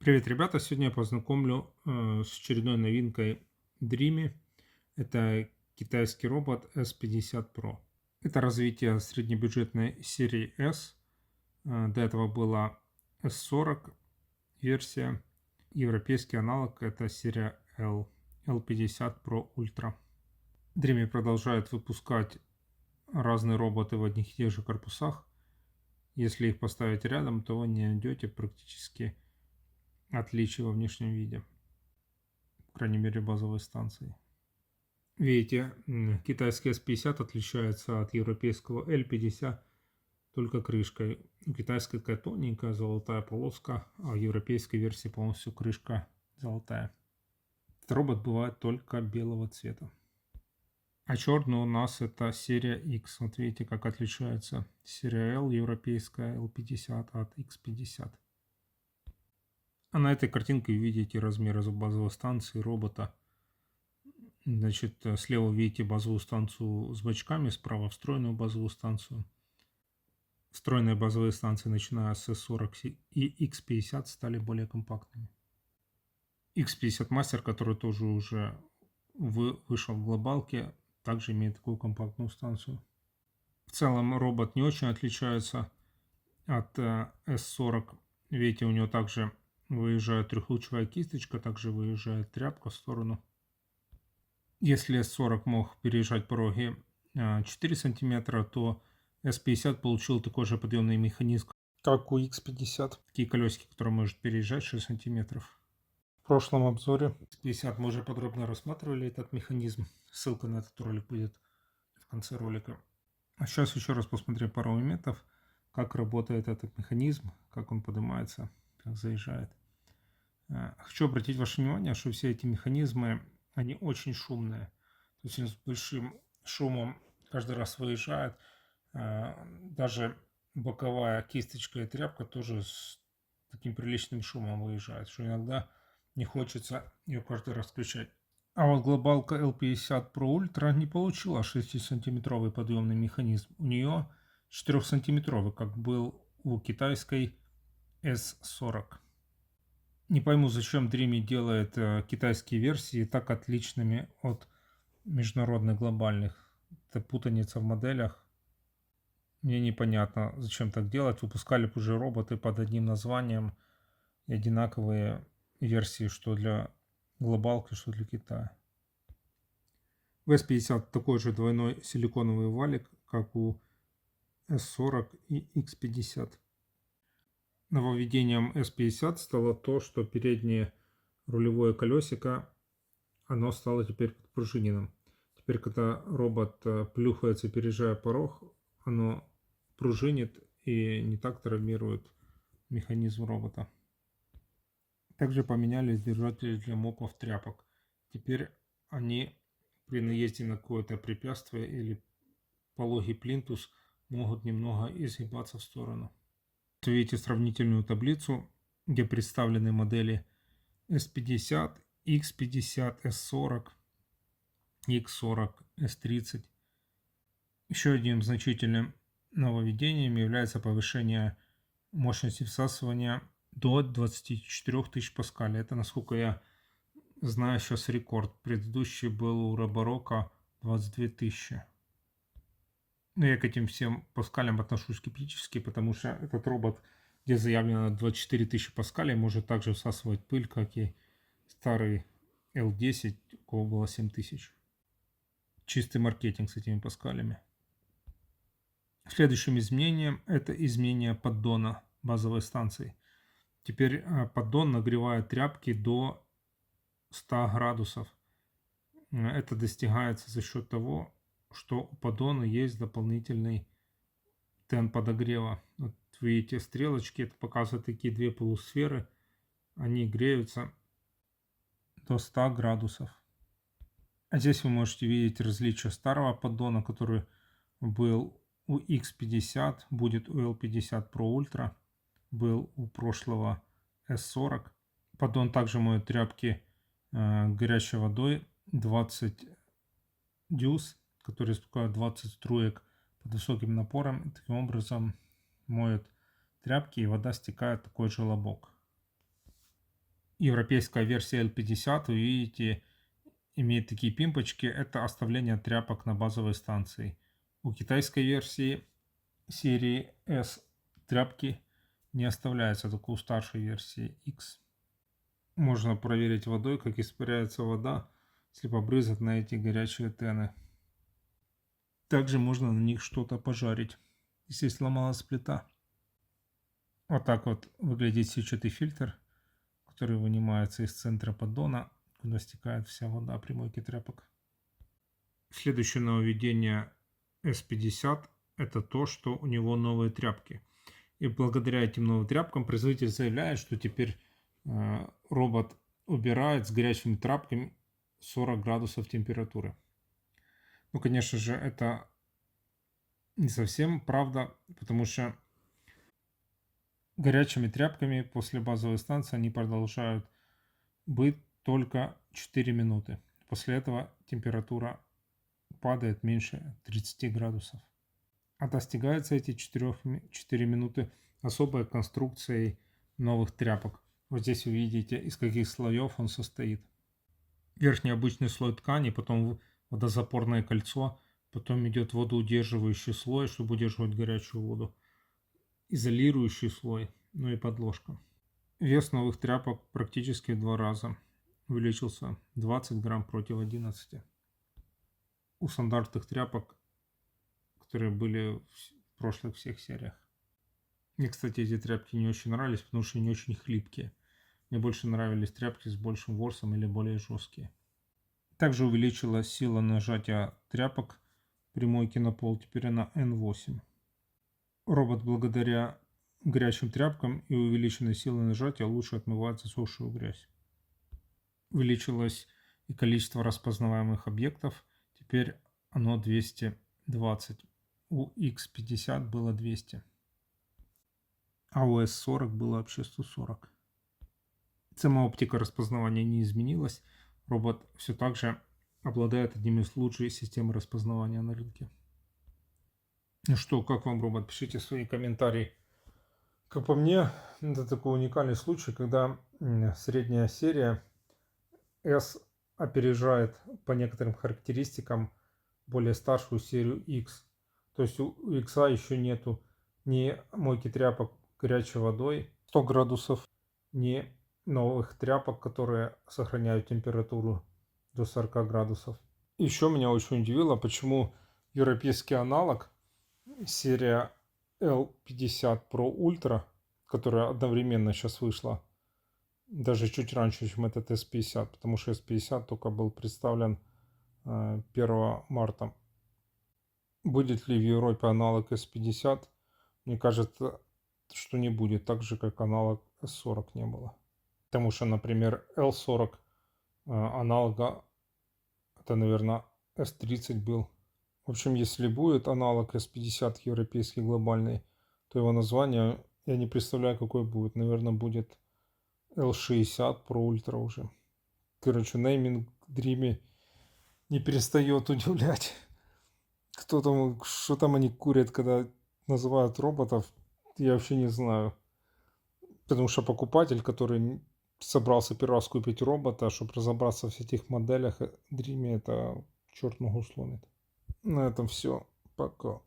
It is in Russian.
Привет, ребята! Сегодня я познакомлю с очередной новинкой Dreamy. Это китайский робот S50 Pro. Это развитие среднебюджетной серии S. До этого была S40 версия. Европейский аналог это серия L. L50 Pro Ultra. Dreamy продолжает выпускать разные роботы в одних и тех же корпусах. Если их поставить рядом, то вы не найдете практически отличий во внешнем виде. По крайней мере, базовой станции. Видите, китайский S50 отличается от европейского L50 только крышкой. У китайской такая тоненькая золотая полоска, а в европейской версии полностью крышка золотая. Этот робот бывает только белого цвета. А черный у нас это серия X. Вот видите, как отличается серия L европейская L50 от X50. А на этой картинке видите размеры базовой станции робота. Значит, слева видите базовую станцию с бачками, справа встроенную базовую станцию. Встроенные базовые станции, начиная с S40 и X50, стали более компактными. X50 Master, который тоже уже вышел в глобалке, также имеет такую компактную станцию. В целом робот не очень отличается от S40. Видите, у него также выезжает трехлучевая кисточка, также выезжает тряпка в сторону. Если S40 мог переезжать пороги 4 см, то S50 получил такой же подъемный механизм, как у X50. Такие колесики, которые может переезжать 6 см. В прошлом обзоре X50 мы уже подробно рассматривали этот механизм. Ссылка на этот ролик будет в конце ролика. А сейчас еще раз посмотрим пару моментов, как работает этот механизм, как он поднимается, как заезжает. Хочу обратить ваше внимание, что все эти механизмы, они очень шумные. То есть с большим шумом каждый раз выезжает. Даже боковая кисточка и тряпка тоже с таким приличным шумом выезжает, что иногда не хочется ее каждый раз включать. А вот глобалка L50 Pro Ultra не получила 6-сантиметровый подъемный механизм. У нее 4-сантиметровый, как был у китайской S40. Не пойму, зачем Dreamy делает китайские версии так отличными от международных глобальных. Это путаница в моделях. Мне непонятно, зачем так делать. Выпускали бы уже роботы под одним названием и одинаковые версии, что для глобалки, что для Китая. В S50 такой же двойной силиконовый валик, как у S40 и X50. Нововведением S50 стало то, что переднее рулевое колесико, оно стало теперь подпружиненным. Теперь, когда робот плюхается, переезжая порог, оно пружинит и не так травмирует механизм робота. Также поменялись держатели для мопов тряпок. Теперь они при наезде на какое-то препятствие или пологий плинтус могут немного изгибаться в сторону. Видите сравнительную таблицу, где представлены модели S50, X50, S40, X40, S30. Еще одним значительным нововведением является повышение мощности всасывания до 24 тысяч паскалей. Это, насколько я знаю, сейчас рекорд. Предыдущий был у Роборока 22 тысячи. Но я к этим всем паскалям отношусь скептически, потому что этот робот, где заявлено 24 тысячи паскалей, может также всасывать пыль, как и старый L10, у кого было 7 тысяч. Чистый маркетинг с этими паскалями. Следующим изменением это изменение поддона базовой станции. Теперь поддон нагревает тряпки до 100 градусов. Это достигается за счет того, что у поддона есть дополнительный темп подогрева. Вот видите стрелочки, это показывают такие две полусферы. Они греются до 100 градусов. А здесь вы можете видеть различие старого поддона, который был у X50, будет у L50 Pro Ultra, был у прошлого S40. Поддон также моет тряпки горячей водой 20 дюз, которые испускают 20 струек под высоким напором. И таким образом моет тряпки, и вода стекает в такой желобок. Европейская версия L50, вы видите, имеет такие пимпочки. Это оставление тряпок на базовой станции. У китайской версии серии S тряпки не оставляются, только у старшей версии X. Можно проверить водой, как испаряется вода, если побрызгать на эти горячие тены. Также можно на них что-то пожарить, если сломалась плита. Вот так вот выглядит сетчатый фильтр, который вынимается из центра поддона, куда стекает вся вода при мойке тряпок. Следующее нововведение S50 это то, что у него новые тряпки. И благодаря этим новым тряпкам производитель заявляет, что теперь робот убирает с горячими тряпками 40 градусов температуры. Ну, конечно же, это не совсем правда, потому что горячими тряпками после базовой станции они продолжают быть только 4 минуты. После этого температура падает меньше 30 градусов. А достигаются эти 4 минуты особой конструкцией новых тряпок. Вот здесь вы видите, из каких слоев он состоит. Верхний обычный слой ткани, потом водозапорное кольцо, потом идет водоудерживающий слой, чтобы удерживать горячую воду, изолирующий слой, ну и подложка. Вес новых тряпок практически в 2 раза увеличился, 20 грамм против 11. У стандартных тряпок, которые были в прошлых всех сериях. Мне, кстати, эти тряпки не очень нравились, потому что они очень хлипкие. Мне больше нравились тряпки с большим ворсом или более жесткие. Также увеличилась сила нажатия тряпок при мойке на пол, теперь она N8. Робот благодаря горячим тряпкам и увеличенной силой нажатия лучше отмывает засохшую грязь. Увеличилось и количество распознаваемых объектов, теперь оно 220. У X50 было 200. А у S40 было вообще 140. Сама оптика распознавания не изменилась. Робот все так же обладает одним из лучших систем распознавания на рынке. Ну что, как вам робот? Пишите свои комментарии. Как по мне, это такой уникальный случай, когда средняя серия S опережает по некоторым характеристикам более старшую серию X. То есть у X еще нету ни мойки тряпок горячей водой 100 градусов, ни новых тряпок, которые сохраняют температуру до 40 градусов. Еще меня очень удивило, почему европейский аналог серия L50 Pro Ultra, которая одновременно сейчас вышла, даже чуть раньше, чем этот S50, потому что S50 только был представлен 1 марта. Будет ли в Европе аналог S50? Мне кажется, что не будет, так же, как аналог S40 не было. Потому что, например, L40 аналога, это, наверное, S30 был. В общем, если будет аналог S50 европейский глобальный, то его название, я не представляю, какой будет. Наверное, будет L60 Pro Ultra уже. Короче, нейминг Dreamy не перестает удивлять. Кто там, что там они курят, когда называют роботов, я вообще не знаю. Потому что покупатель, который собрался первый раз купить робота, чтобы разобраться в всех этих моделях, Dreamy, это черт ногу сломит. На этом все. Пока.